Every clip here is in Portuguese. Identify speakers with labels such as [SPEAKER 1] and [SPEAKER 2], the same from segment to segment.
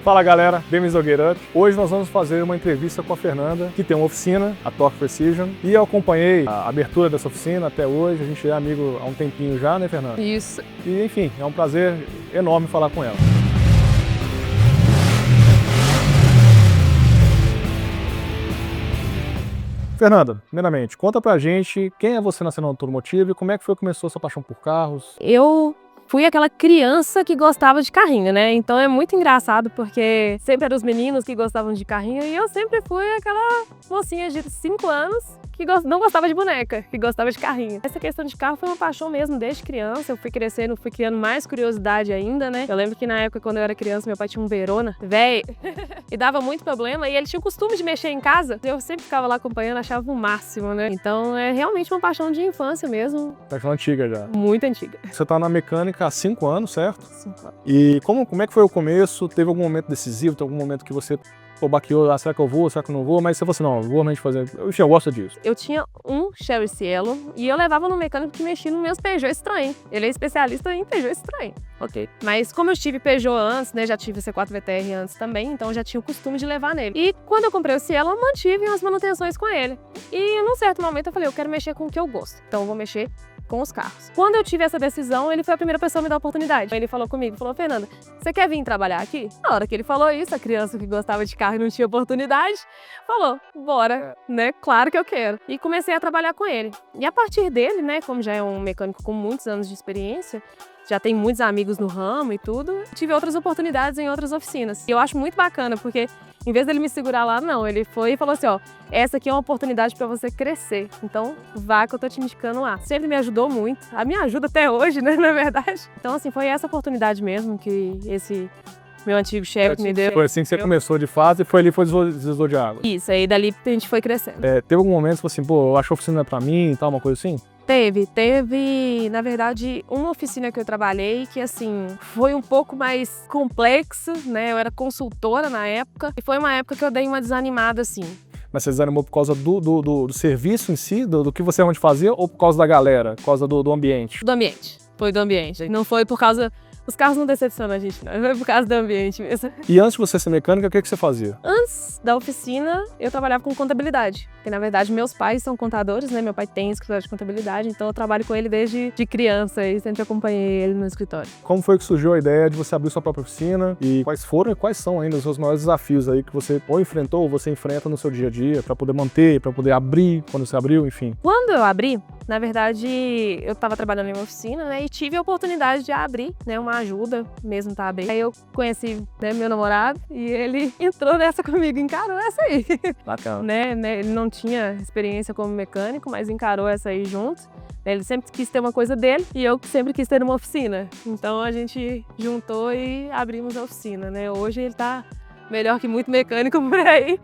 [SPEAKER 1] Fala galera, bem-vindos ao Get Up. Hoje nós vamos fazer uma entrevista com a Fernanda, que tem uma oficina, a Torque Precision, e eu acompanhei a abertura dessa oficina até hoje. A gente é amigo há um tempinho já, né, Fernanda?
[SPEAKER 2] Isso.
[SPEAKER 1] E enfim, é um prazer enorme falar com ela. Fernanda, primeiramente, conta pra gente quem é você na cena automotiva e como é que foi que começou a sua paixão por carros?
[SPEAKER 2] Eu fui aquela criança que gostava de carrinho, né? Então é muito engraçado porque sempre eram os meninos que gostavam de carrinho e eu sempre fui aquela mocinha de 5 anos que não gostava de boneca, que gostava de carrinho. Essa questão de carro foi uma paixão mesmo desde criança. Eu fui crescendo, fui criando mais curiosidade ainda, né? Eu lembro que na época, quando eu era criança, meu pai tinha um Verona, velho, e dava muito problema. E ele tinha o costume de mexer em casa. Eu sempre ficava lá acompanhando, achava o máximo, né? Então é realmente uma paixão de infância mesmo.
[SPEAKER 1] Paixão antiga já.
[SPEAKER 2] Muito antiga.
[SPEAKER 1] Você tá na mecânica há 5 anos, certo?
[SPEAKER 2] 5 anos.
[SPEAKER 1] E como é que foi o começo? Teve algum momento decisivo? Teve algum momento que você baqueou, será que eu vou, será que eu não vou? Mas você falou assim, não, eu vou realmente fazer, eu gosto disso.
[SPEAKER 2] Eu tinha um Chery Cielo e eu levava no mecânico que mexia nos meus Peugeot estranhos. Ele é especialista em Peugeot estranho. Ok. Mas como eu tive Peugeot antes, né, já tive C4 VTR antes também, então eu já tinha o costume de levar nele. E quando eu comprei o Cielo, eu mantive umas manutenções com ele. E num certo momento eu falei, eu quero mexer com o que eu gosto, então eu vou mexer com os carros. Quando eu tive essa decisão, ele foi a primeira pessoa a me dar a oportunidade. Ele falou comigo, falou, Fernanda, você quer vir trabalhar aqui? Na hora que ele falou isso, a criança que gostava de carro e não tinha oportunidade, falou, bora, né? Claro que eu quero. E comecei a trabalhar com ele. E a partir dele, né, como já é um mecânico com muitos anos de experiência, já tem muitos amigos no ramo e tudo, tive outras oportunidades em outras oficinas. E eu acho muito bacana, porque em vez dele me segurar lá, não, ele foi e falou assim, ó, essa aqui é uma oportunidade pra você crescer, então vá que eu tô te indicando lá. Sempre me ajudou muito, me ajuda até hoje, né, na verdade. Então assim, foi essa oportunidade mesmo que esse meu antigo chefe me deu.
[SPEAKER 1] Foi assim que você começou de fase e foi ali, foi divisor de água.
[SPEAKER 2] Isso, aí dali a gente foi crescendo.
[SPEAKER 1] Teve algum momento que você falou assim, pô, eu acho que a oficina não é pra mim e tal, uma coisa assim?
[SPEAKER 2] Teve, na verdade, uma oficina que eu trabalhei que, assim, foi um pouco mais complexo, né? Eu era consultora na época e foi uma época que eu dei uma desanimada, assim.
[SPEAKER 1] Mas você desanimou por causa do serviço em si, do que você realmente fazia, ou por causa da galera, por causa do ambiente?
[SPEAKER 2] Do ambiente, foi do ambiente. Não foi por causa... Os carros não decepcionam a gente, não. Foi por causa do ambiente mesmo.
[SPEAKER 1] E antes de você ser mecânica, o que você fazia?
[SPEAKER 2] Antes da oficina, eu trabalhava com contabilidade. Porque, na verdade, meus pais são contadores, né? Meu pai tem escritório de contabilidade, então eu trabalho com ele desde criança e sempre acompanhei ele no escritório.
[SPEAKER 1] Como foi que surgiu a ideia de você abrir sua própria oficina? E quais são ainda os seus maiores desafios aí que você ou enfrentou ou você enfrenta no seu dia a dia para poder manter, para poder abrir, quando você abriu, enfim?
[SPEAKER 2] Quando eu abri, na verdade, eu estava trabalhando em uma oficina, né? E tive a oportunidade de abrir, né? Uma ajuda mesmo tá bem. Aí eu conheci, né, meu namorado e ele entrou nessa comigo, encarou essa aí.
[SPEAKER 1] Bacana.
[SPEAKER 2] Né? Ele não tinha experiência como mecânico, mas encarou essa aí junto. Ele sempre quis ter uma coisa dele e eu sempre quis ter uma oficina. Então a gente juntou e abrimos a oficina, né? Hoje ele tá melhor que muito mecânico por aí,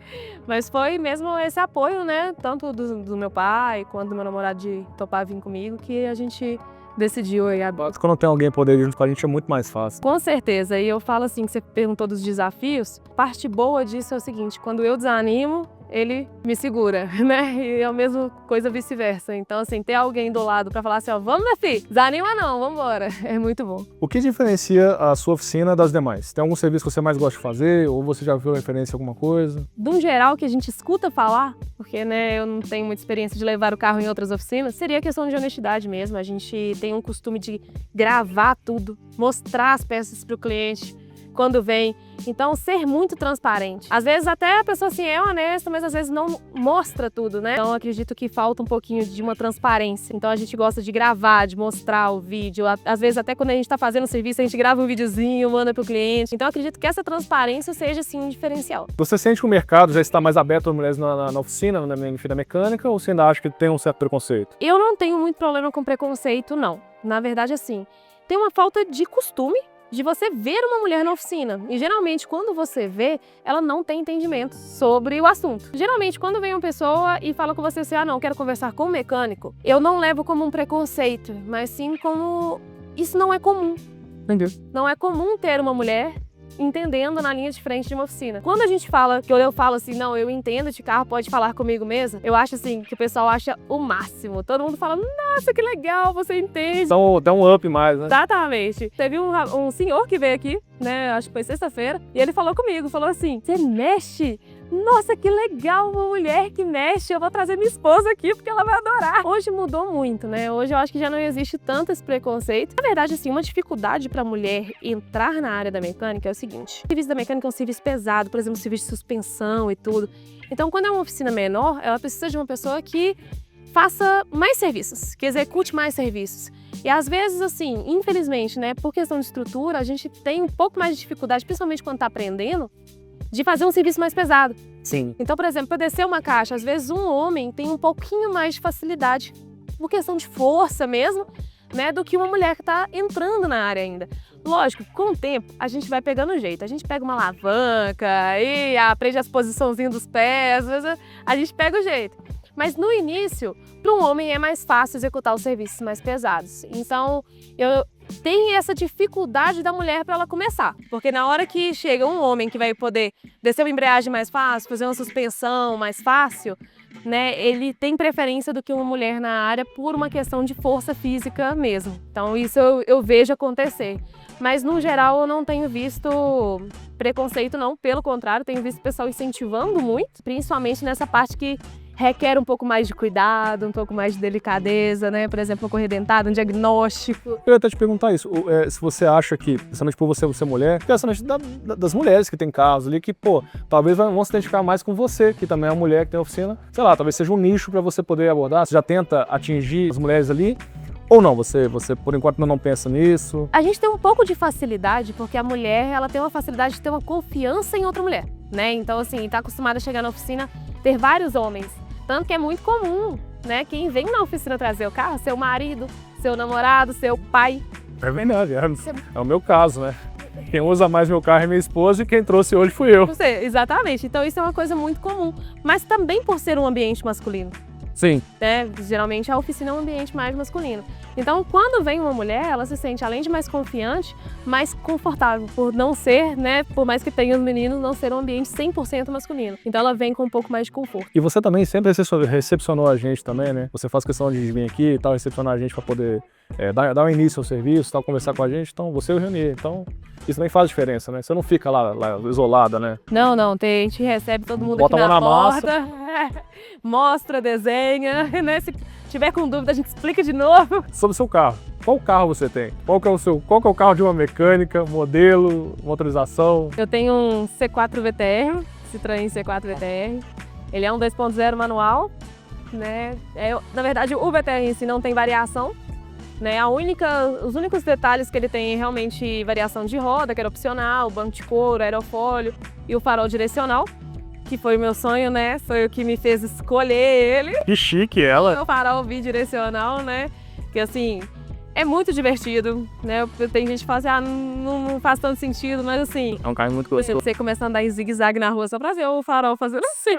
[SPEAKER 2] mas foi mesmo esse apoio, né? Tanto do meu pai quanto do meu namorado de topar vir comigo que a gente decidiu aí abrir.
[SPEAKER 1] Quando tem alguém poder ir junto com a gente é muito mais fácil.
[SPEAKER 2] Com certeza, e eu falo assim, que você perguntou dos desafios, parte boa disso é o seguinte, quando eu desanimo, ele me segura, né? E é a mesma coisa vice-versa. Então, assim, ter alguém do lado pra falar assim, ó, vamos, meu filho, desanima não, vambora. É muito bom.
[SPEAKER 1] O que diferencia a sua oficina das demais? Tem algum serviço que você mais gosta de fazer? Ou você já viu referência a alguma coisa?
[SPEAKER 2] Do geral, que a gente escuta falar, porque, né, eu não tenho muita experiência de levar o carro em outras oficinas, seria questão de honestidade mesmo. A gente tem um costume de gravar tudo, mostrar as peças pro cliente quando vem. Então, ser muito transparente. Às vezes até a pessoa assim é honesta, mas às vezes não mostra tudo, né? Então, acredito que falta um pouquinho de uma transparência. Então, a gente gosta de gravar, de mostrar o vídeo. Às vezes até quando a gente tá fazendo o serviço, a gente grava um videozinho, manda pro cliente. Então, acredito que essa transparência seja, assim, um diferencial.
[SPEAKER 1] Você sente que o mercado já está mais aberto às mulheres na oficina, na mecânica, ou você ainda acha que tem um certo preconceito?
[SPEAKER 2] Eu não tenho muito problema com preconceito, não. Na verdade, assim, tem uma falta de costume de você ver uma mulher na oficina. E geralmente, quando você vê, ela não tem entendimento sobre o assunto. Geralmente, quando vem uma pessoa e fala com você assim, ah, não, quero conversar com um mecânico, eu não levo como um preconceito, mas sim como... Isso não é comum. Entendeu? Não é comum ter uma mulher entendendo na linha de frente de uma oficina. Quando a gente fala, que eu falo assim, não, eu entendo de carro, pode falar comigo mesmo, eu acho assim, que o pessoal acha o máximo. Todo mundo fala, nossa, que legal, você entende.
[SPEAKER 1] Então dá um up mais, né?
[SPEAKER 2] Exatamente. Teve um senhor que veio aqui, né, acho que foi sexta-feira, e ele falou comigo, falou assim, você mexe? Nossa, que legal, uma mulher que mexe, eu vou trazer minha esposa aqui porque ela vai adorar. Hoje mudou muito, né? Hoje eu acho que já não existe tanto esse preconceito. Na verdade, assim, uma dificuldade para a mulher entrar na área da mecânica é o seguinte. O serviço da mecânica é um serviço pesado, por exemplo, serviço de suspensão e tudo. Então, quando é uma oficina menor, ela precisa de uma pessoa que faça mais serviços, que execute mais serviços. E às vezes, assim, infelizmente, né, por questão de estrutura, a gente tem um pouco mais de dificuldade, principalmente quando tá aprendendo, de fazer um serviço mais pesado.
[SPEAKER 1] Sim.
[SPEAKER 2] Então, por exemplo, para descer uma caixa, às vezes um homem tem um pouquinho mais de facilidade, por questão de força mesmo, né, do que uma mulher que está entrando na área ainda. Lógico, com o tempo, a gente vai pegando o jeito. A gente pega uma alavanca e aprende as posiçãozinhas dos pés, a gente pega o jeito. Mas no início, para um homem é mais fácil executar os serviços mais pesados. Então, eu tenho essa dificuldade da mulher para ela começar. Porque na hora que chega um homem que vai poder descer uma embreagem mais fácil, fazer uma suspensão mais fácil, né, ele tem preferência do que uma mulher na área por uma questão de força física mesmo. Então, isso eu vejo acontecer. Mas, no geral, eu não tenho visto preconceito, não. Pelo contrário, tenho visto o pessoal incentivando muito, principalmente nessa parte que requer um pouco mais de cuidado, um pouco mais de delicadeza, né? Por exemplo, uma correia dentada, um diagnóstico.
[SPEAKER 1] Eu ia até te perguntar isso, se você acha que, principalmente por você ser mulher, principalmente das mulheres que tem carros ali, que, pô, talvez vão se identificar mais com você, que também é uma mulher que tem oficina, sei lá, talvez seja um nicho para você poder abordar, você já tenta atingir as mulheres ali, ou não, você por enquanto não pensa nisso?
[SPEAKER 2] A gente tem um pouco de facilidade, porque a mulher, ela tem uma facilidade de ter uma confiança em outra mulher, né? Então, assim, tá acostumada a chegar na oficina, ter vários homens. Tanto que é muito comum, né? Quem vem na oficina trazer o carro, seu marido, seu namorado, seu pai.
[SPEAKER 1] É verdade, é o meu caso, né? Quem usa mais meu carro é minha esposa e quem trouxe hoje fui eu.
[SPEAKER 2] Você, exatamente. Então isso é uma coisa muito comum. Mas também por ser um ambiente masculino.
[SPEAKER 1] Sim.
[SPEAKER 2] Né? Geralmente a oficina é um ambiente mais masculino. Então, quando vem uma mulher, ela se sente, além de mais confiante, mais confortável, por não ser, né, por mais que tenha os meninos, não ser um ambiente 100% masculino. Então, ela vem com um pouco mais de conforto.
[SPEAKER 1] E você também sempre recepcionou a gente também, né? Você faz questão de vir aqui e tal, recepcionar a gente para poder dar um início ao serviço, tal, conversar com a gente. Então, você e o Reunier. Então, isso também faz diferença, né? Você não fica lá isolada, né?
[SPEAKER 2] Não, a gente recebe todo mundo
[SPEAKER 1] bota
[SPEAKER 2] aqui na
[SPEAKER 1] a mão na
[SPEAKER 2] porta. Massa. Mostra, desenha, né? Se tiver com dúvida, a gente explica de novo.
[SPEAKER 1] Sobre o seu carro. Qual carro você tem? Qual que é o carro de uma mecânica, modelo, motorização?
[SPEAKER 2] Eu tenho um C4 VTR, Citroën C4 VTR. Ele é um 2.0 manual, né? Na verdade, o VTR em si não tem variação, né? Os únicos detalhes que ele tem é realmente variação de roda, que era opcional, banco de couro, aerofólio e o farol direcional, que foi o meu sonho, né? Foi o que me fez escolher ele.
[SPEAKER 1] Que chique ela!
[SPEAKER 2] O farol bidirecional, né? Que assim, é muito divertido, né? Tem gente que fala assim, não faz tanto sentido, mas assim...
[SPEAKER 1] É um carro muito gostoso.
[SPEAKER 2] Você começa a andar em zigue-zague na rua só pra ver o farol fazendo assim.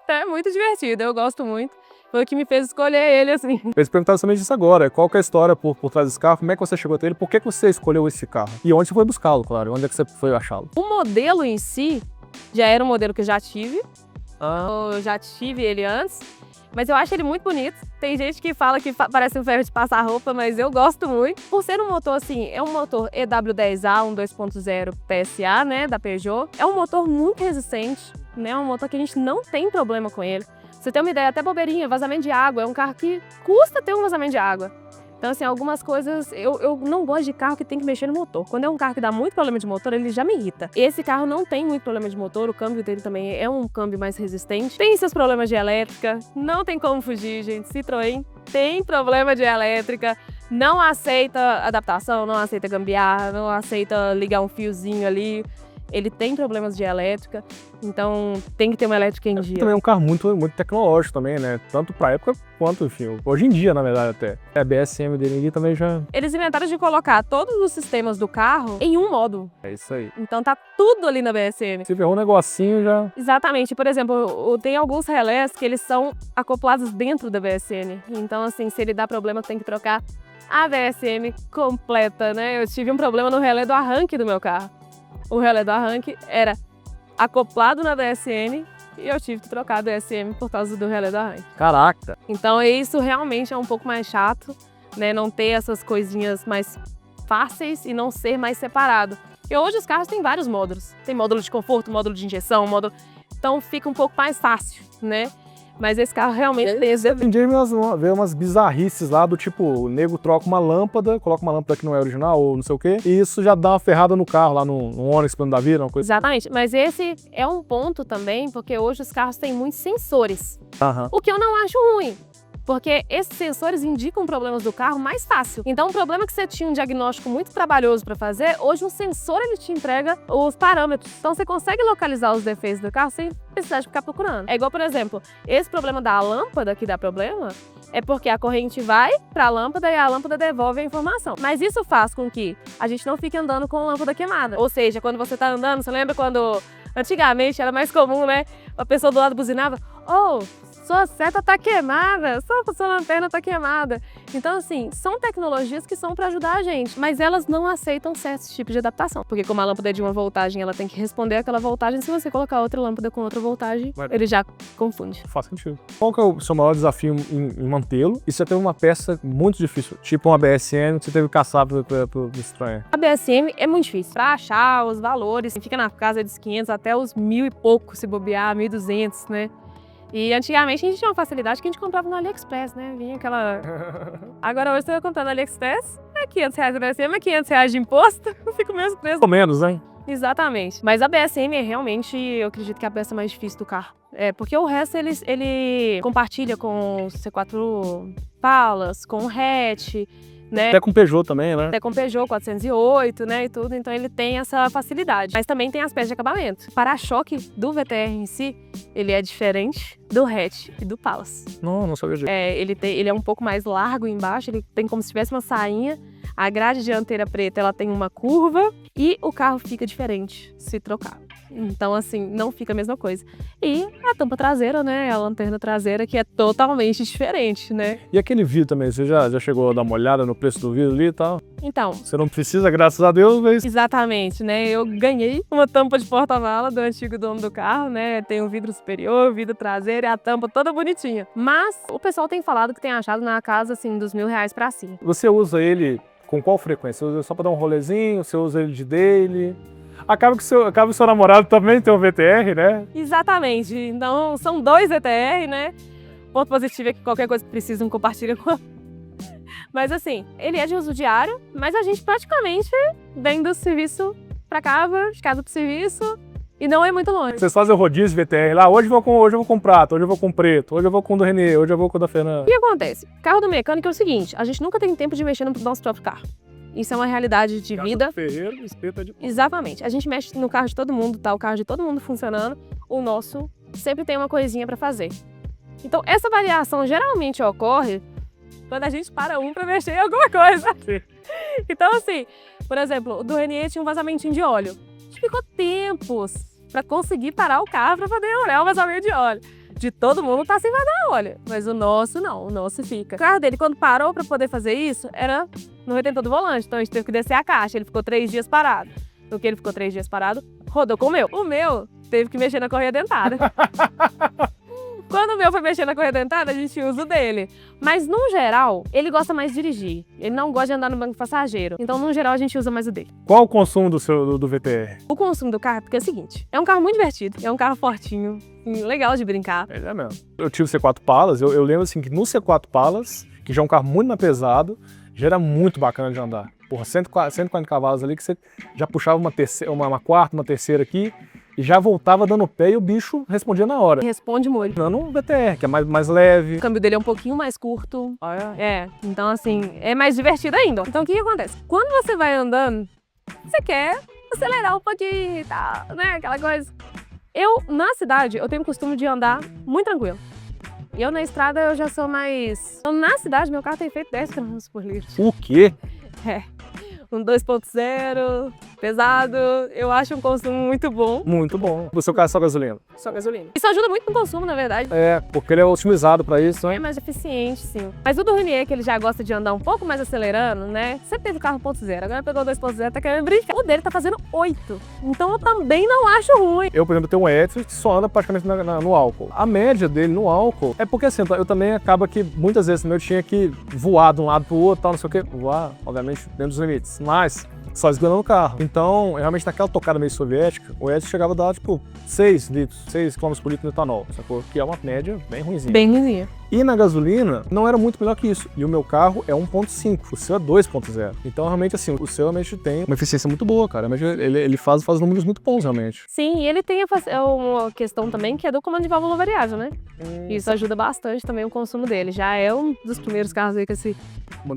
[SPEAKER 2] Então é muito divertido, eu gosto muito. Foi o que me fez escolher ele, assim.
[SPEAKER 1] Eu te perguntar somente isso agora, qual que é a história por trás desse carro, como é que você chegou até ele, por que você escolheu esse carro? E onde você foi buscá-lo, claro, onde é que você foi achá-lo?
[SPEAKER 2] O modelo em si já era um modelo que eu já tive. Eu já tive ele antes, mas eu acho ele muito bonito. Tem gente que fala que parece um ferro de passar roupa, mas eu gosto muito. Por ser um motor assim, é um motor EW10A, um 2.0 PSA, né, da Peugeot. É um motor muito resistente, né, um motor que a gente não tem problema com ele. Pra você ter uma ideia, até bobeirinha, vazamento de água, é um carro que custa ter um vazamento de água. Então, assim, algumas coisas, eu não gosto de carro que tem que mexer no motor. Quando é um carro que dá muito problema de motor, ele já me irrita. Esse carro não tem muito problema de motor, o câmbio dele também é um câmbio mais resistente. Tem seus problemas de elétrica, não tem como fugir, gente. Citroën tem problema de elétrica, não aceita adaptação, não aceita gambiarra, não aceita ligar um fiozinho ali. Ele tem problemas de elétrica, então tem que ter uma elétrica em dia.
[SPEAKER 1] Também é um carro muito tecnológico também, né? Tanto pra época quanto, enfim, hoje em dia, na verdade, até. A BSM dele ali também já... Eles
[SPEAKER 2] inventaram de colocar todos os sistemas do carro em um módulo.
[SPEAKER 1] É isso aí.
[SPEAKER 2] Então tá tudo ali na BSM.
[SPEAKER 1] Se ferrou um negocinho já...
[SPEAKER 2] Exatamente. Por exemplo, tem alguns relés que eles são acoplados dentro da BSM. Então, assim, se ele dá problema, tem que trocar a BSM completa, né? Eu tive um problema no relé do arranque do meu carro. o relé do arranque era acoplado na DSN e eu tive que trocar a DSM por causa do relé do arranque.
[SPEAKER 1] Caraca!
[SPEAKER 2] Então isso realmente é um pouco mais chato, né? Não ter essas coisinhas mais fáceis e não ser mais separado. E hoje os carros têm vários módulos. Tem módulo de conforto, módulo de injeção, módulo... Então fica um pouco mais fácil, né? Mas esse carro realmente tem esse...
[SPEAKER 1] Tem dia vê umas bizarrices lá do tipo, o nego troca uma lâmpada, coloca uma lâmpada que não é original ou não sei o quê, e isso já dá uma ferrada no carro, lá no Onix, plano da vida, uma coisa.
[SPEAKER 2] Exatamente, mas esse é um ponto também, porque hoje os carros têm muitos sensores, o que eu não acho ruim. Porque esses sensores indicam problemas do carro mais fácil. Então, um problema que você tinha um diagnóstico muito trabalhoso para fazer, hoje um sensor ele te entrega os parâmetros. Então, você consegue localizar os defeitos do carro sem precisar de ficar procurando. É igual, por exemplo, esse problema da lâmpada que dá problema é porque a corrente vai para a lâmpada e a lâmpada devolve a informação. Mas isso faz com que a gente não fique andando com a lâmpada queimada. Ou seja, quando você tá andando, você lembra quando antigamente era mais comum, né? A pessoa do lado buzinava, sua seta tá queimada, sua lanterna tá queimada. Então, assim, são tecnologias que são para ajudar a gente, mas elas não aceitam certos tipos de adaptação. Porque como a lâmpada é de uma voltagem, ela tem que responder àquela voltagem. Se você colocar outra lâmpada com outra voltagem, ele já confunde.
[SPEAKER 1] Faz sentido. Qual que é o seu maior desafio em mantê-lo? E você teve uma peça muito difícil, tipo uma BSM, que você teve que caçar pro estranho.
[SPEAKER 2] A BSM é muito difícil. Pra achar os valores, fica na casa dos 500 até os 1.000 e pouco, se bobear, 1.200, né? E antigamente a gente tinha uma facilidade que a gente comprava no AliExpress, né? Vinha aquela... Agora hoje você vai comprar no AliExpress, é R$500 a BSM, é R$500 de imposto, fica o mesmo preço.
[SPEAKER 1] Ou menos, né?
[SPEAKER 2] Exatamente. Mas a BSM é realmente, eu acredito que é a peça mais difícil do carro. Porque o resto ele compartilha com o C4 Palas, com o hatch, né?
[SPEAKER 1] Até com Peugeot também, né?
[SPEAKER 2] Até com Peugeot 408, né, e tudo, então ele tem essa facilidade. Mas também tem as peças de acabamento. O para-choque do VTR em si, ele é diferente do hatch e do Palas.
[SPEAKER 1] Não sabia disso.
[SPEAKER 2] Ele é um pouco mais largo embaixo, ele tem como se tivesse uma sainha. A grade dianteira preta, ela tem uma curva e o carro fica diferente se trocar. Então, assim, não fica a mesma coisa. E a tampa traseira, né, a lanterna traseira, que é totalmente diferente, né?
[SPEAKER 1] E aquele vidro também, você já chegou a dar uma olhada no preço do vidro ali e tal?
[SPEAKER 2] Então...
[SPEAKER 1] Você não precisa, graças a Deus, mas...
[SPEAKER 2] Exatamente, né? Eu ganhei uma tampa de porta-mala do antigo dono do carro, né? Tem o vidro superior, o vidro traseiro e a tampa toda bonitinha. Mas o pessoal tem falado que tem achado na casa, assim, dos R$1.000 pra cima.
[SPEAKER 1] Você usa ele com qual frequência? Você usa só pra dar um rolezinho? Você usa ele de daily? Acaba que o seu namorado também tem um VTR, né?
[SPEAKER 2] Exatamente. Então, são 2 VTR, né? Ponto positivo é que qualquer coisa que precisam compartilha com a... Mas assim, ele é de uso diário, mas a gente praticamente vem do serviço pra casa, de casa pro serviço, e não é muito longe.
[SPEAKER 1] Vocês fazem o rodízio VTR lá, hoje eu vou com prata, hoje eu vou com preto, hoje eu vou com o do Renê, hoje eu vou com o da Fernanda.
[SPEAKER 2] O que acontece? Carro do mecânico é o seguinte, a gente nunca tem tempo de mexer no nosso próprio carro. Isso é uma realidade de vida.
[SPEAKER 1] Ferreiro, espeta de...
[SPEAKER 2] Exatamente. A gente mexe no carro de todo mundo, tá o carro de todo mundo funcionando, o nosso sempre tem uma coisinha pra fazer. Então, essa variação geralmente ocorre quando a gente para pra mexer em alguma coisa. Então, assim, por exemplo, o do Renier tinha um vazamentinho de óleo. A gente ficou tempos pra conseguir parar o carro pra poder olhar o vazamento de óleo. De todo mundo tá sem vazar óleo, mas o nosso não, o nosso fica. O carro dele, quando parou pra poder fazer isso, era no retentor do volante, então a gente teve que descer a caixa, ele ficou 3 dias parado. No que ele ficou 3 dias parado, rodou com o meu. O meu teve que mexer na correia dentada. Quando o meu foi mexer na correia dentada, a gente usa o dele. Mas, no geral, ele gosta mais de dirigir. Ele não gosta de andar no banco passageiro. Então, no geral, a gente usa mais o dele.
[SPEAKER 1] Qual o consumo do VTR?
[SPEAKER 2] O consumo do carro é porque é o seguinte. É um carro muito divertido. É um carro fortinho. Legal de brincar.
[SPEAKER 1] É mesmo. Eu tive o C4 Palas. Eu lembro, assim, que no C4 Palas, que já é um carro muito mais pesado, já era muito bacana de andar. Porra, 140 cavalos ali, que você já puxava uma quarta, uma terceira aqui, e já voltava dando pé e o bicho respondia na hora.
[SPEAKER 2] Responde muito.
[SPEAKER 1] Não no VTR, que é mais leve.
[SPEAKER 2] O câmbio dele é um pouquinho mais curto. Então assim, é mais divertido ainda. Então o que acontece? Quando você vai andando, você quer acelerar um pouquinho e tal, né? Aquela coisa. Na cidade, eu tenho o costume de andar muito tranquilo. Eu na estrada, eu já sou mais... Na cidade, meu carro tem feito 10 km por litro.
[SPEAKER 1] O quê?
[SPEAKER 2] Um 2.0, pesado, eu acho um consumo muito bom.
[SPEAKER 1] Muito bom. O seu carro é só gasolina?
[SPEAKER 2] Só gasolina. Isso ajuda muito no consumo, na verdade.
[SPEAKER 1] É, porque ele é otimizado pra isso,
[SPEAKER 2] É
[SPEAKER 1] né?
[SPEAKER 2] mais eficiente, sim. Mas o do Renier, que ele já gosta de andar um pouco mais acelerando, né? Sempre teve o carro 1.0, agora pegou o 2.0, tá querendo brincar. O dele tá fazendo 8. Então eu também não acho ruim.
[SPEAKER 1] Eu, por exemplo, tenho um Etios que só anda praticamente no álcool. A média dele no álcool é porque assim, eu também acaba que muitas vezes eu tinha que voar de um lado pro outro, tal, não sei o quê. Voar, obviamente, dentro dos limites. Mas só esganando o carro. Então, realmente, naquela tocada meio soviética, o Etios chegava a dar, tipo, 6 litros, 6 km por litro de etanol, sacou? Que é uma média bem ruimzinha.
[SPEAKER 2] Bem ruimzinha.
[SPEAKER 1] E na gasolina, não era muito melhor que isso. E o meu carro é 1.5, o seu é 2.0. Então, realmente, assim, o seu realmente tem uma eficiência muito boa, cara. Mas ele faz números muito bons, realmente.
[SPEAKER 2] Sim, e ele tem uma questão também que é do comando de válvula variável, né? Isso ajuda bastante também o consumo dele. Já é um dos primeiros carros aí com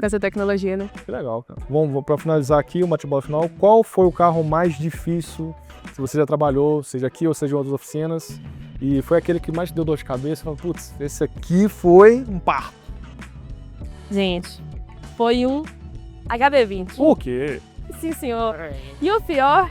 [SPEAKER 2] essa tecnologia, né?
[SPEAKER 1] Que legal, cara. Bom, pra finalizar aqui o bate-bola final, qual foi o carro mais difícil, se você já trabalhou, seja aqui ou seja em outras oficinas, e foi aquele que mais te deu dor de cabeça? Falou, putz, esse aqui foi um parto.
[SPEAKER 2] Gente, foi um HB20.
[SPEAKER 1] O quê?
[SPEAKER 2] Sim, senhor. E o pior,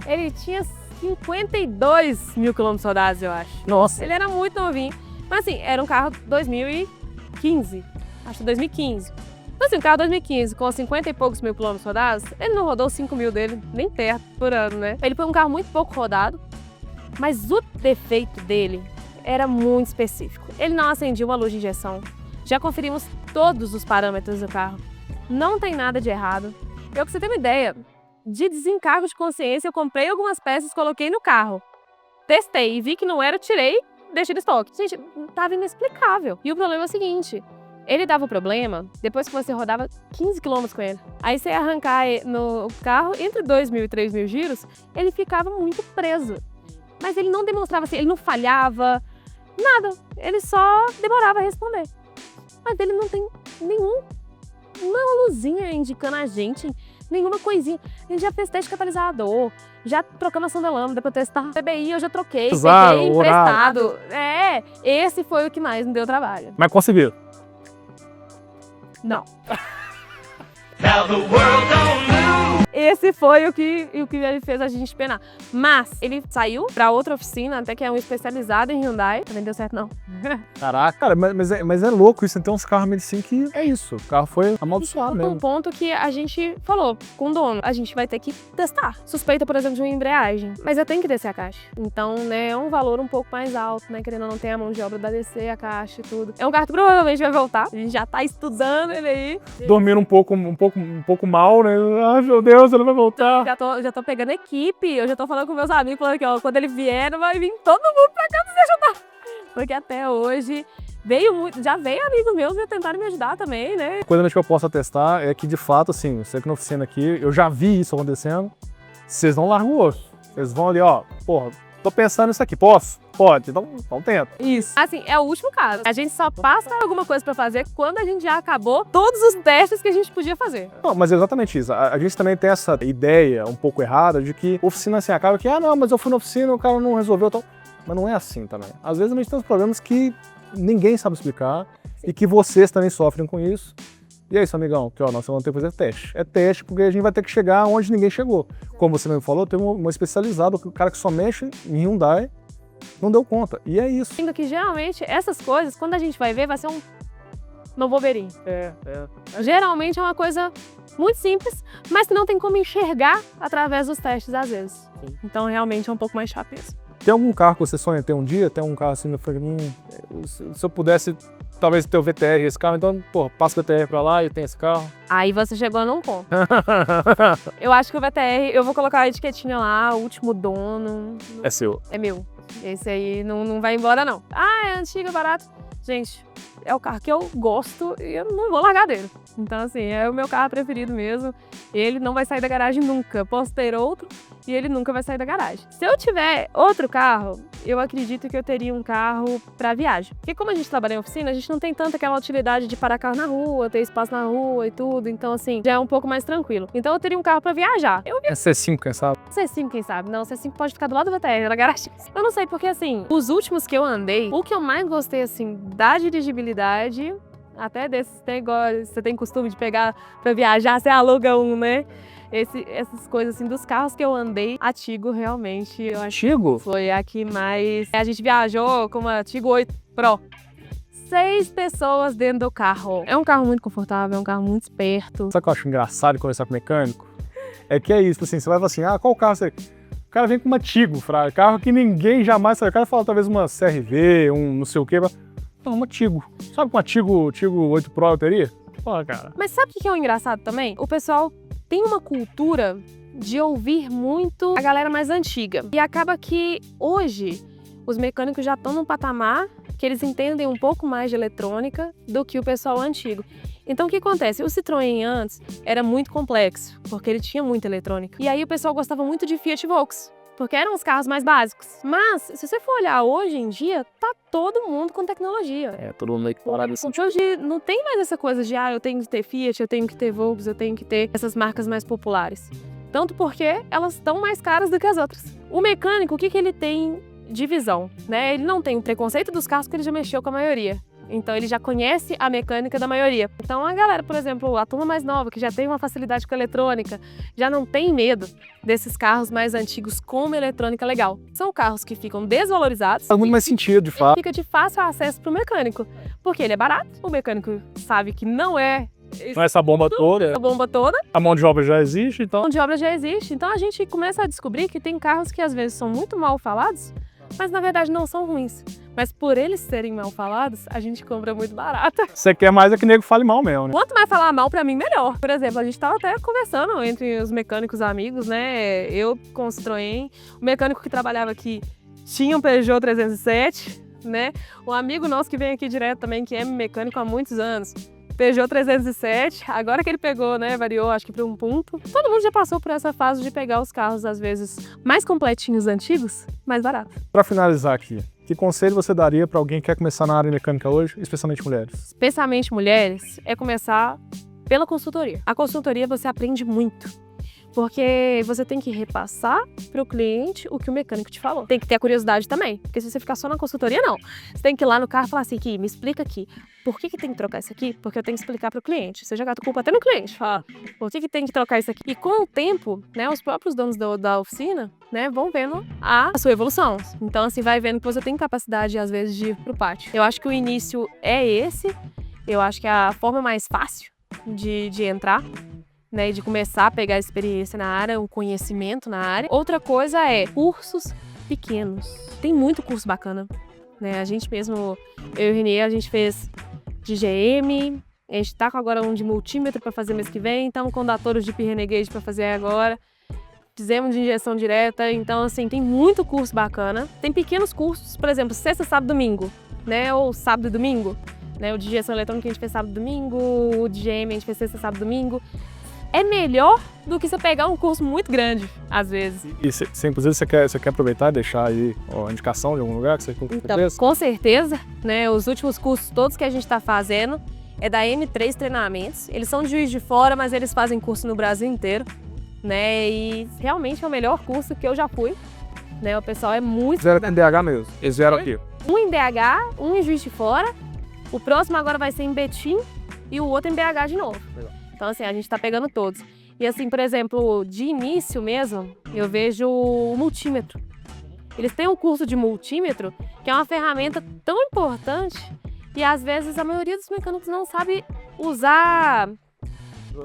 [SPEAKER 2] ele tinha 52 mil quilômetros rodados, eu acho.
[SPEAKER 1] Nossa.
[SPEAKER 2] Ele era muito novinho. Mas assim, era um carro 2015. Acho que 2015. Então assim, um carro 2015 com 50 e poucos mil quilômetros rodados, ele não rodou 5 mil dele, nem perto, por ano, né? Ele foi um carro muito pouco rodado, mas o defeito dele era muito específico. Ele não acendia uma luz de injeção. Já conferimos todos os parâmetros do carro. Não tem nada de errado. Eu, pra você ter uma ideia, de desencargo de consciência, eu comprei algumas peças, coloquei no carro. Testei e vi que não era, tirei, deixei de estoque. Gente, tava inexplicável. E o problema é o seguinte, ele dava o problema depois que você rodava 15 km com ele. Aí você ia arrancar no carro, entre 2.000 e 3.000 giros, ele ficava muito preso. Mas ele não demonstrava assim, ele não falhava, nada. Ele só demorava a responder. Mas ele não tem nenhuma luzinha indicando a gente, nenhuma coisinha. A gente já fez teste de catalisador, já trocamos a sonda lambda pra testar. PBI eu já troquei, peguei emprestado. Esse foi o que mais me deu trabalho.
[SPEAKER 1] Mas conseguiu.
[SPEAKER 2] Não. Esse foi o que ele fez a gente penar. Mas ele saiu pra outra oficina, até que é um especializado em Hyundai. Também deu certo, não.
[SPEAKER 1] Caraca, cara, mas é louco isso. Então, os carros medicina que é isso. O carro foi amaldiçoado
[SPEAKER 2] Um
[SPEAKER 1] mesmo.
[SPEAKER 2] ponto que a gente falou com o dono, a gente vai ter que testar. Suspeita, por exemplo, de uma embreagem. Mas eu tenho que descer a caixa. Então, né, é um valor um pouco mais alto, né? Querendo ou não ter a mão de obra da descer a caixa e tudo. É um carro que provavelmente vai voltar. A gente já tá estudando ele aí.
[SPEAKER 1] Dormindo um pouco mal, né? Ai, meu Deus, ele vai voltar.
[SPEAKER 2] Já tô pegando equipe, eu já tô falando com meus amigos, falando que, ó, quando ele vier, vai vir todo mundo pra cá nos ajudar. Porque até hoje já veio amigos meus me tentarem me ajudar também, né?
[SPEAKER 1] Coisa que eu posso atestar é que, de fato, assim, você que na oficina aqui, eu já vi isso acontecendo, vocês não largam o osso. Vocês vão ali, ó, porra, tô pensando nisso aqui, posso? Pode, então tenta.
[SPEAKER 2] Isso. Assim, é o último caso. A gente só passa alguma coisa pra fazer quando a gente já acabou todos os testes que a gente podia fazer.
[SPEAKER 1] Não, mas é exatamente isso. A gente também tem essa ideia um pouco errada de que oficina assim acaba que, não, mas eu fui na oficina, o cara não resolveu, então... Mas não é assim também. Às vezes a gente tem uns problemas que ninguém sabe explicar e que vocês também sofrem com isso. E é isso, amigão, que ó, nós vamos ter que fazer teste. É teste porque a gente vai ter que chegar onde ninguém chegou. Como você mesmo falou, tem uma especializada, o cara que só mexe em Hyundai não deu conta. E é isso.
[SPEAKER 2] Sendo que geralmente essas coisas, quando a gente vai ver, vai ser um bobeirinho. Geralmente é uma coisa muito simples, mas que não tem como enxergar através dos testes às vezes. Então realmente é um pouco mais chato isso.
[SPEAKER 1] Tem algum carro que você sonha ter um dia? Tem um carro assim, eu falei, se eu pudesse talvez ter o VTR esse carro, então, pô, passa o VTR pra lá e tem esse carro.
[SPEAKER 2] Aí você chegou num ponto. Eu acho que o VTR, eu vou colocar a etiquetinha lá, o último dono.
[SPEAKER 1] É seu.
[SPEAKER 2] É meu. Esse aí não vai embora, não. É antigo, barato. Gente, é o carro que eu gosto e eu não vou largar dele. Então, assim, é o meu carro preferido mesmo. Ele não vai sair da garagem nunca. Posso ter outro e ele nunca vai sair da garagem. Se eu tiver outro carro, eu acredito que eu teria um carro pra viagem. Porque como a gente trabalha em oficina, a gente não tem tanta aquela utilidade de parar carro na rua, ter espaço na rua e tudo. Então, assim, já é um pouco mais tranquilo. Então, eu teria um carro pra viajar.
[SPEAKER 1] É C5, quem sabe?
[SPEAKER 2] C5, quem sabe? Não, C5 pode ficar do lado do VTR, na garagem. Eu não sei, porque, assim, os últimos que eu andei, o que eu mais gostei, assim, da dirigibilidade, até desses, tem igual você tem costume de pegar pra viajar, você aluga um, né? essas coisas assim, dos carros que eu andei, a Tigo realmente, eu acho
[SPEAKER 1] Tigo?
[SPEAKER 2] que foi a que mais... A gente viajou com uma Tigo 8 Pro. 6 pessoas dentro do carro. É um carro muito confortável, é um carro muito esperto.
[SPEAKER 1] Sabe o que eu acho engraçado de conversar com o mecânico? É que é isso, assim, você vai falar assim, qual carro você... O cara vem com uma Tigo, fraga, carro que ninguém jamais sabe. O cara fala talvez uma CR-V, um não sei o quê, não, uma Tigo. Sabe com uma Tigo 8 Pro eu teria? Pô, cara.
[SPEAKER 2] Mas sabe o que é o engraçado também? O pessoal tem uma cultura de ouvir muito a galera mais antiga. E acaba que hoje os mecânicos já estão num patamar que eles entendem um pouco mais de eletrônica do que o pessoal antigo. Então o que acontece? O Citroën antes era muito complexo, porque ele tinha muita eletrônica. E aí o pessoal gostava muito de Fiat Volks, porque eram os carros mais básicos. Mas, se você for olhar hoje em dia, tá todo mundo com tecnologia.
[SPEAKER 1] Todo mundo meio que parado assim.
[SPEAKER 2] Porque hoje não tem mais essa coisa de, eu tenho que ter Fiat, eu tenho que ter Volks, eu tenho que ter essas marcas mais populares. Tanto porque elas estão mais caras do que as outras. O mecânico, o que ele tem de visão, né? Ele não tem o preconceito dos carros porque ele já mexeu com a maioria. Então ele já conhece a mecânica da maioria. Então a galera, por exemplo, a turma mais nova, que já tem uma facilidade com a eletrônica, já não tem medo desses carros mais antigos com uma eletrônica legal. São carros que ficam desvalorizados.
[SPEAKER 1] Faz muito mais sentido, de fato.
[SPEAKER 2] Fica de fácil acesso para o mecânico, porque ele é barato, o mecânico sabe que não é
[SPEAKER 1] essa bomba toda.
[SPEAKER 2] a bomba toda.
[SPEAKER 1] A mão de obra já existe, então...
[SPEAKER 2] A mão de obra já existe. Então a gente começa a descobrir que tem carros que às vezes são muito mal falados, mas na verdade não são ruins. Mas por eles serem mal falados, a gente compra muito barato.
[SPEAKER 1] Você quer mais é que o nego fale mal mesmo, né?
[SPEAKER 2] Quanto mais falar mal, pra mim, melhor. Por exemplo, a gente tava até conversando entre os mecânicos amigos, né? Eu com o Citroën, o mecânico que trabalhava aqui tinha um Peugeot 307, né? Um amigo nosso que vem aqui direto também, que é mecânico há muitos anos. Peugeot 307, agora que ele pegou, né, variou acho que para um ponto. Todo mundo já passou por essa fase de pegar os carros, às vezes, mais completinhos, antigos, mais barato.
[SPEAKER 1] Para finalizar aqui, que conselho você daria para alguém que quer começar na área mecânica hoje, especialmente mulheres?
[SPEAKER 2] Especialmente mulheres, é começar pela consultoria. A consultoria você aprende muito. Porque você tem que repassar para o cliente o que o mecânico te falou. Tem que ter a curiosidade também, porque se você ficar só na consultoria, não. Você tem que ir lá no carro e falar assim, aqui, me explica aqui, por que tem que trocar isso aqui? Porque eu tenho que explicar para o cliente. Você jogar a culpa até no cliente, fala, por que tem que trocar isso aqui? E com o tempo, né, os próprios donos da oficina, né, vão vendo a sua evolução. Então, assim, vai vendo que você tem capacidade, às vezes, de ir pro pátio. Eu acho que o início é esse, eu acho que é a forma mais fácil de entrar, né, de começar a pegar a experiência na área, o conhecimento na área. Outra coisa é cursos pequenos. Tem muito curso bacana, né? A gente mesmo, eu e o Renê, a gente fez de GM, a gente tá com agora um de multímetro para fazer mês que vem, estamos com datores de P-Renegade para fazer agora. Fizemos de injeção direta, então assim, tem muito curso bacana. Tem pequenos cursos, por exemplo, sexta, sábado, domingo, né? Ou sábado e domingo, né? O de injeção eletrônica a gente fez sábado e domingo, o de GM a gente fez sexta, sábado e domingo. É melhor do que você pegar um curso muito grande, às vezes.
[SPEAKER 1] E inclusive você quer aproveitar e deixar aí a indicação de algum lugar que você
[SPEAKER 2] então, com certeza, né? Os últimos cursos todos que a gente está fazendo é da M3 Treinamentos. Eles são de Juiz de Fora, mas eles fazem curso no Brasil inteiro, né? E realmente é o melhor curso que eu já fui, né? O pessoal é muito...
[SPEAKER 1] Eles vieram em DH mesmo, eles vieram aqui.
[SPEAKER 2] Um em DH, um em Juiz de Fora. O próximo agora vai ser em Betim e o outro em BH de novo.
[SPEAKER 1] Legal.
[SPEAKER 2] Então, assim, a gente tá pegando todos. E, assim, por exemplo, de início mesmo, eu vejo o multímetro. Eles têm um curso de multímetro, que é uma ferramenta tão importante e, às vezes, a maioria dos mecânicos não sabe usar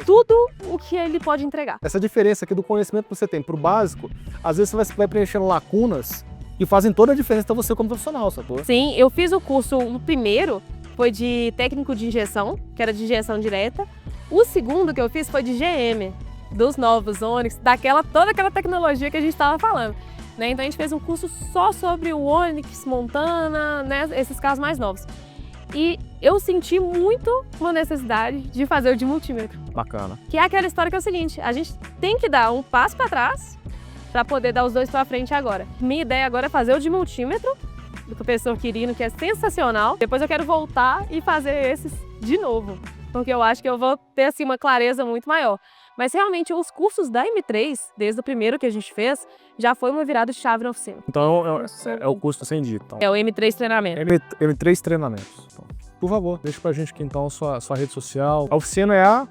[SPEAKER 2] tudo o que ele pode entregar.
[SPEAKER 1] Essa diferença aqui do conhecimento que você tem pro básico, às vezes você vai preenchendo lacunas e fazem toda a diferença para você como profissional, sacou?
[SPEAKER 2] Sim, eu fiz o curso, o primeiro foi de técnico de injeção, que era de injeção direta. O segundo que eu fiz foi de GM, dos novos Onix, toda aquela tecnologia que a gente estava falando, né? Então a gente fez um curso só sobre o Onix, Montana, né? Esses carros mais novos. E eu senti muito uma necessidade de fazer o de multímetro.
[SPEAKER 1] Bacana.
[SPEAKER 2] Que é aquela história que é o seguinte, a gente tem que dar um passo para trás para poder dar os dois para frente agora. Minha ideia agora é fazer o de multímetro, do professor Quirino, que é sensacional. Depois eu quero voltar e fazer esses de novo, porque eu acho que eu vou ter assim uma clareza muito maior. Mas realmente os cursos da M3, desde o primeiro que a gente fez, já foi uma virada de chave na oficina.
[SPEAKER 1] Então é o curso sem dito. Então.
[SPEAKER 2] É o M3 Treinamento.
[SPEAKER 1] M3 Treinamentos. Então, por favor, deixa pra gente aqui então sua rede social. A oficina é a...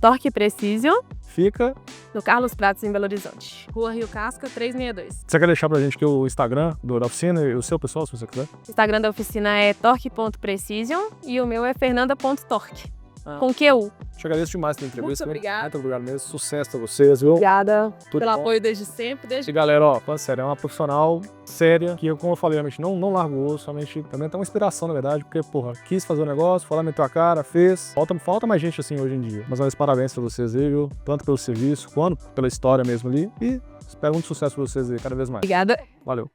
[SPEAKER 2] Torque Precision,
[SPEAKER 1] Fica.
[SPEAKER 2] no Carlos Prates, em Belo Horizonte. Rua Rio Casca, 362.
[SPEAKER 1] Você quer deixar pra gente aqui o Instagram da oficina e o seu, pessoal, se você quiser?
[SPEAKER 2] O Instagram da oficina é torque.precision e o meu é fernanda.torque. Com QU.
[SPEAKER 1] Te agradeço demais pela entrevista.
[SPEAKER 2] Muito obrigada.
[SPEAKER 1] Muito obrigado mesmo. Sucesso pra vocês, viu?
[SPEAKER 2] Obrigada
[SPEAKER 1] Tudo
[SPEAKER 2] pelo
[SPEAKER 1] bom.
[SPEAKER 2] apoio desde sempre.
[SPEAKER 1] E galera, ó, falando sério, é uma profissional séria, que, como eu falei, realmente não largou o osso, realmente também tem uma inspiração, na verdade, porque, porra, quis fazer o negócio, foi lá, meteu a cara, fez. Falta mais gente assim hoje em dia. Mas parabéns pra vocês aí, viu? Tanto pelo serviço, quanto pela história mesmo ali. E espero muito sucesso pra vocês aí, cada vez mais.
[SPEAKER 2] Obrigada.
[SPEAKER 1] Valeu.